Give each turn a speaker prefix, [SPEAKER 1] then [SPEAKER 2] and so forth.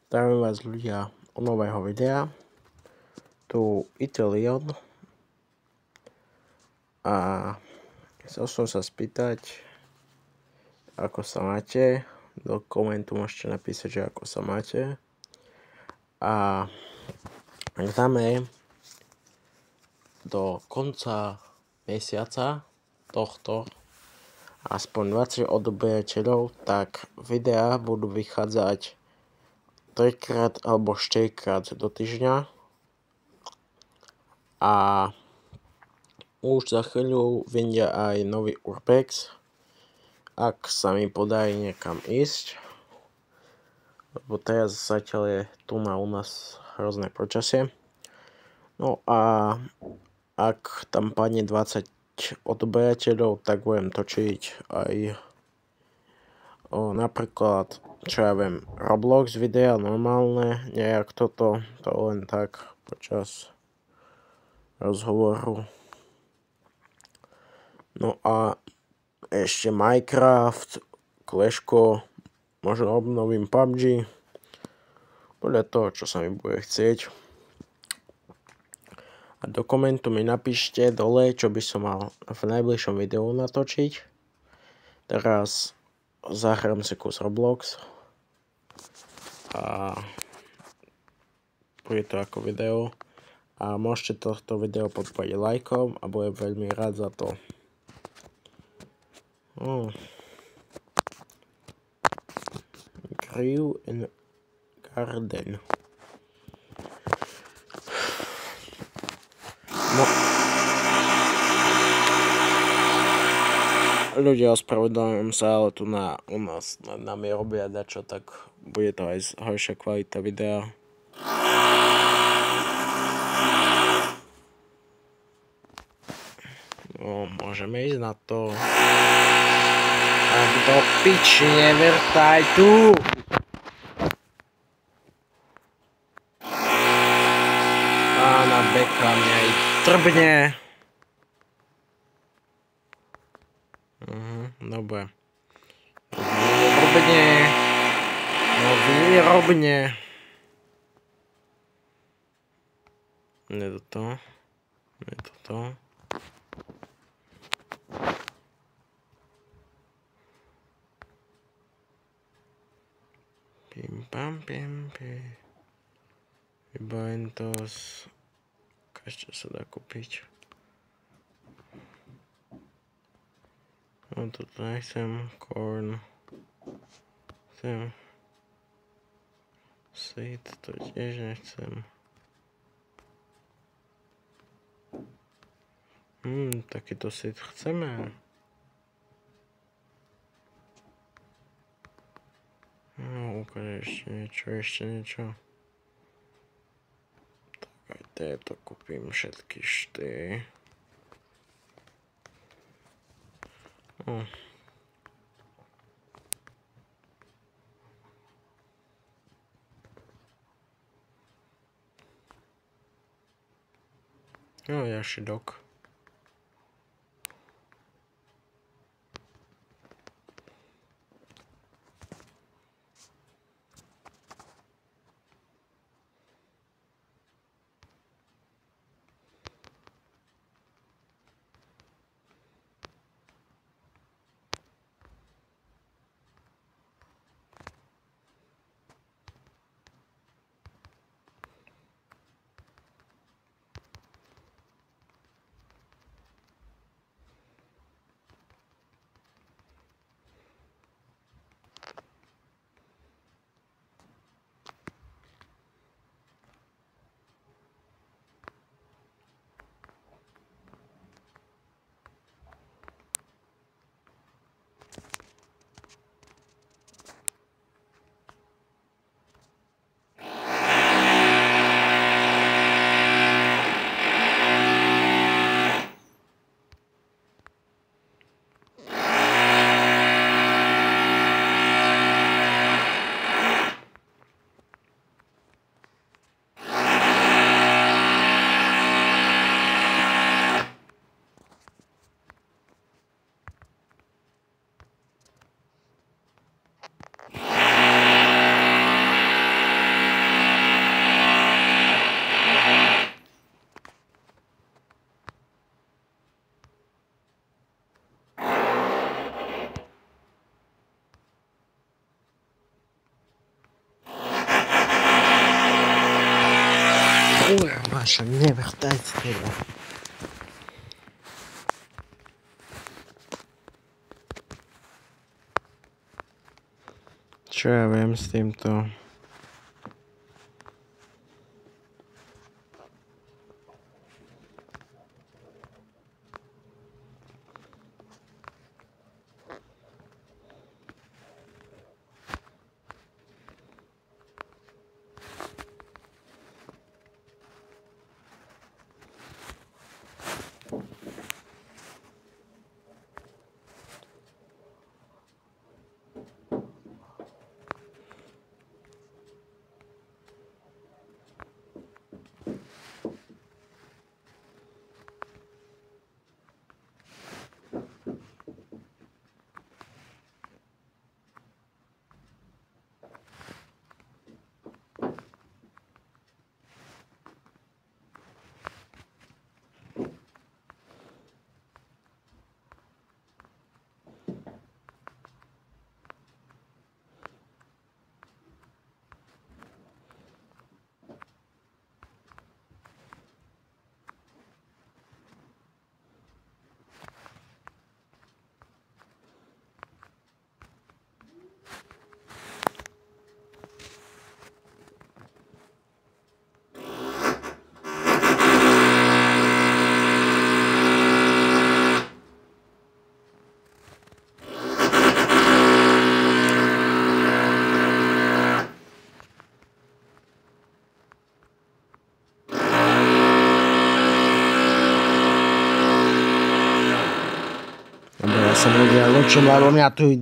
[SPEAKER 1] Zdravím vás ľudia u nového videa. Tu Italion a chcel som sa spýtať, ako sa máte. Do komentu môžete napísať, že ako sa máte. A ak dáme do konca mesiaca tohto aspoň 20 odoberateľov, tak videá budú vychádzať 3-krát alebo 4-krát do týždňa. A už za chvíľu vyjde aj nový Urbex, ak sa mi podarí niekam ísť. Lebo teraz zatiaľ je tu u nás hrozné počasie. No a ak tam padne 20 odoberateľov, tak budem točiť aj napríklad, čo ja viem, Roblox videa normálne, nejak toto, to len tak počas rozhovoru. No a ešte Minecraft, Clashko, možno obnovím PUBG, podľa toho, čo sa mi bude chcieť. A do komentu mi napíšte dole, čo by som mal v najbližšom videu natočiť. Teraz zahrám si kus Roblox a bude to ako video. A môžete tohto video podporiť lajkom a budem veľmi rád za to. Grew in Garden. No. Ľudia, ospravedlňujem sa, ale tu u nás nad nami robia dačo, tak bude to aj horšia kvalita videa. No, môžeme ísť na to. Ak do piči, nevrtaj tu! Pána beka mňa aj trbne. Dobre. Výrobne. Nie toto. Pim pam pim pim. Vybavím to ešte sa dá kúpiť. No toto nechcem, corn. Chcem. Seed, to tiež nechcem. Takýto seed chceme. No, ukáže ešte niečo. Tak aj tieto kúpim všetky 4. No, jašidok. Kurva, však nevrtajte teda. Čo ja viem s týmto? Ja som ľudia, lebo mňa tu